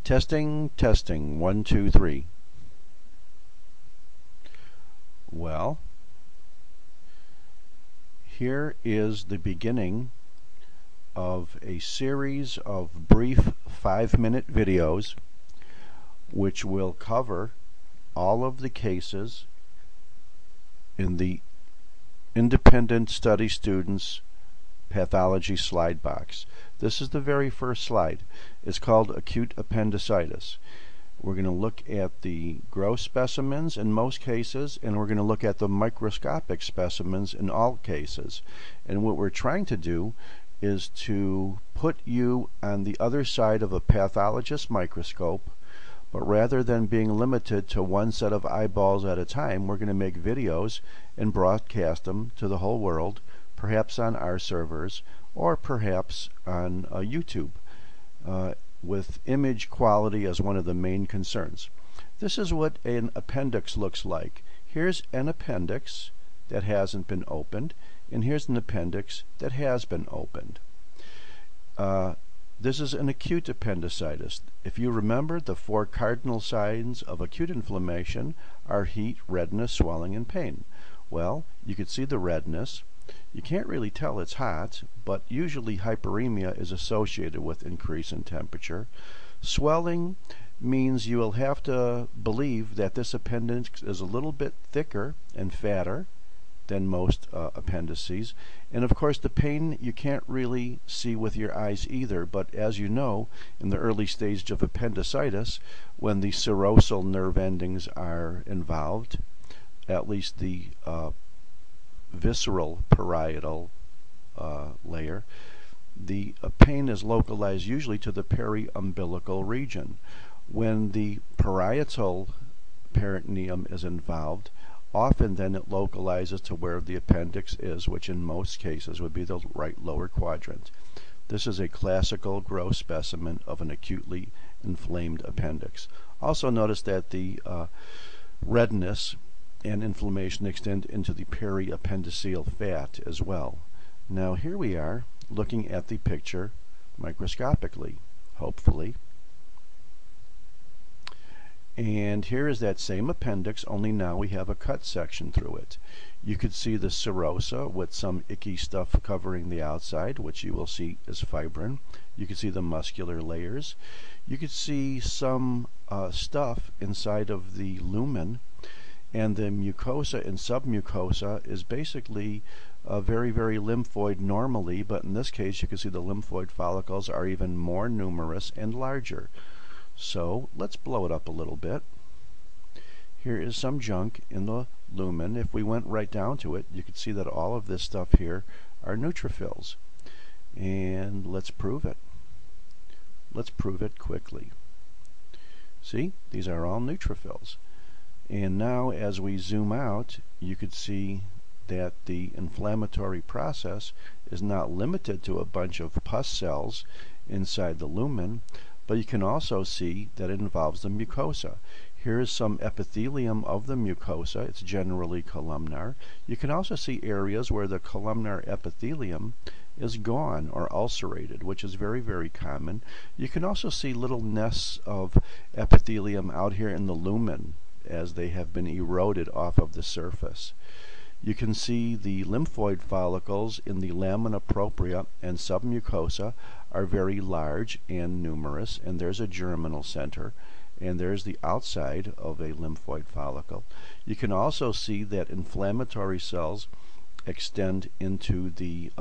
Testing, testing, 1, 2, 3. Well, here is the beginning of a series of brief 5-minute videos which will cover all of the cases in the Independent Study Students Pathology slide box. This is the very first slide. It's called acute appendicitis. We're going to look at the gross specimens in most cases, and we're going to look at the microscopic specimens in all cases. And what we're trying to do is to put you on the other side of a pathologist's microscope, but rather than being limited to one set of eyeballs at a time, we're going to make videos and broadcast them to the whole world, perhaps on our servers or perhaps on YouTube, with image quality as one of the main concerns. This is what an appendix looks like. Here's an appendix that hasn't been opened, and here's an appendix that has been opened. This is an acute appendicitis. If you remember, the 4 cardinal signs of acute inflammation are heat, redness, swelling, and pain. Well, you can see the redness. You can't really tell it's hot, but usually hyperemia is associated with increase in temperature. Swelling means you will have to believe that this appendix is a little bit thicker and fatter than most appendices. And of course the pain you can't really see with your eyes either, but as you know, in the early stage of appendicitis, when the serosal nerve endings are involved, at least the visceral parietal layer, the pain is localized usually to the periumbilical region. When the parietal peritoneum is involved, often then it localizes to where the appendix is, which in most cases would be the right lower quadrant. This is a classical gross specimen of an acutely inflamed appendix. Also notice that the redness and inflammation extend into the periappendiceal fat as well. Now here we are looking at the picture microscopically, hopefully. And here is that same appendix, only now we have a cut section through it. You could see the serosa with some icky stuff covering the outside, which you will see is fibrin. You can see the muscular layers. You could see some stuff inside of the lumen, and the mucosa and submucosa is basically very, very lymphoid normally, but in this case you can see the lymphoid follicles are even more numerous and larger. So let's blow it up a little bit. Here is some junk in the lumen. If we went right down to it, you could see that all of this stuff here are neutrophils. And let's prove it. Let's prove it quickly. See, these are all neutrophils. And now as we zoom out, you could see that the inflammatory process is not limited to a bunch of pus cells inside the lumen, but you can also see that it involves the mucosa. Here is some epithelium of the mucosa. It's generally columnar. You can also see areas where the columnar epithelium is gone or ulcerated, which is very, very common. You can also see little nests of epithelium out here in the lumen as they have been eroded off of the surface. You can see the lymphoid follicles in the lamina propria and submucosa are very large and numerous, and there's a germinal center, and there's the outside of a lymphoid follicle. You can also see that inflammatory cells extend into the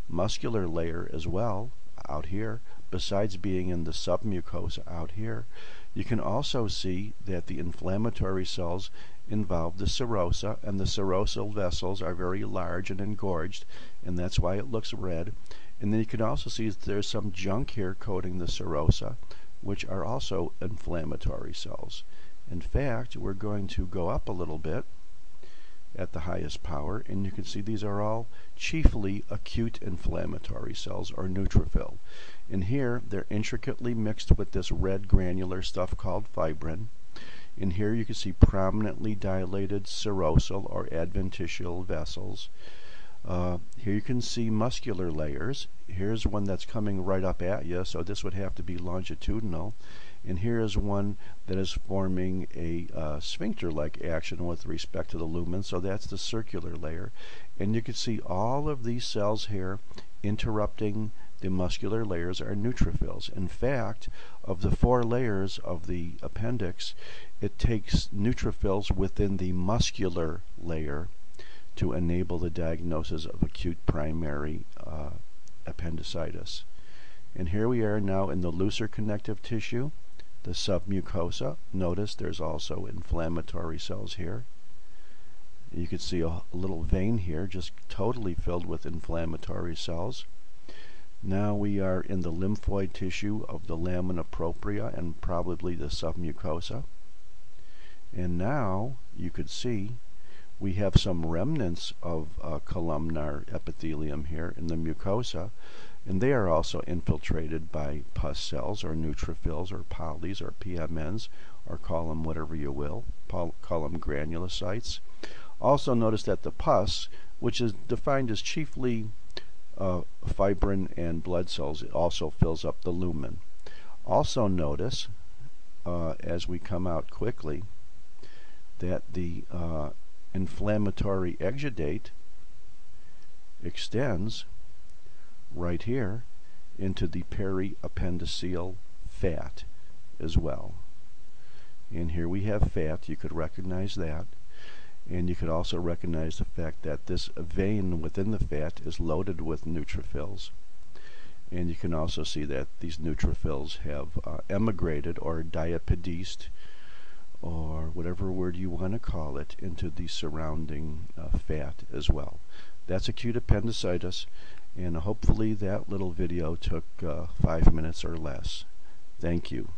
muscular layer as well, out here, besides being in the submucosa out here. You can also see that the inflammatory cells involve the serosa, and the serosal vessels are very large and engorged, and that's why it looks red. And then you can also see that there's some junk here coating the serosa, which are also inflammatory cells. In fact, we're going to go up a little bit at the highest power, and you can see these are all chiefly acute inflammatory cells, or neutrophil. And here they're intricately mixed with this red granular stuff called fibrin. In here you can see prominently dilated serosal or adventitial vessels. Here you can see muscular layers. Here's one that's coming right up at you, so this would have to be longitudinal. And here is one that is forming a sphincter-like action with respect to the lumen, so that's the circular layer. And you can see all of these cells here interrupting the muscular layers are neutrophils. In fact, of the 4 layers of the appendix, it takes neutrophils within the muscular layer to enable the diagnosis of acute primary appendicitis. And here we are now in the looser connective tissue, the submucosa. Notice there's also inflammatory cells here. You can see a little vein here just totally filled with inflammatory cells. Now we are in the lymphoid tissue of the lamina propria and probably the submucosa. And now you could see we have some remnants of columnar epithelium here in the mucosa, and they are also infiltrated by pus cells or neutrophils or polys or PMNs, or call them whatever you will, call them granulocytes. Also notice that the pus, which is defined as chiefly fibrin and blood cells, it also fills up the lumen. Also notice, as we come out quickly, that the inflammatory exudate extends right here into the periappendiceal fat as well. And here we have fat. You could recognize that. And you could also recognize the fact that this vein within the fat is loaded with neutrophils. And you can also see that these neutrophils have emigrated or diapediced, or whatever word you want to call it, into the surrounding fat as well. That's acute appendicitis, and hopefully that little video took 5 minutes or less. Thank you.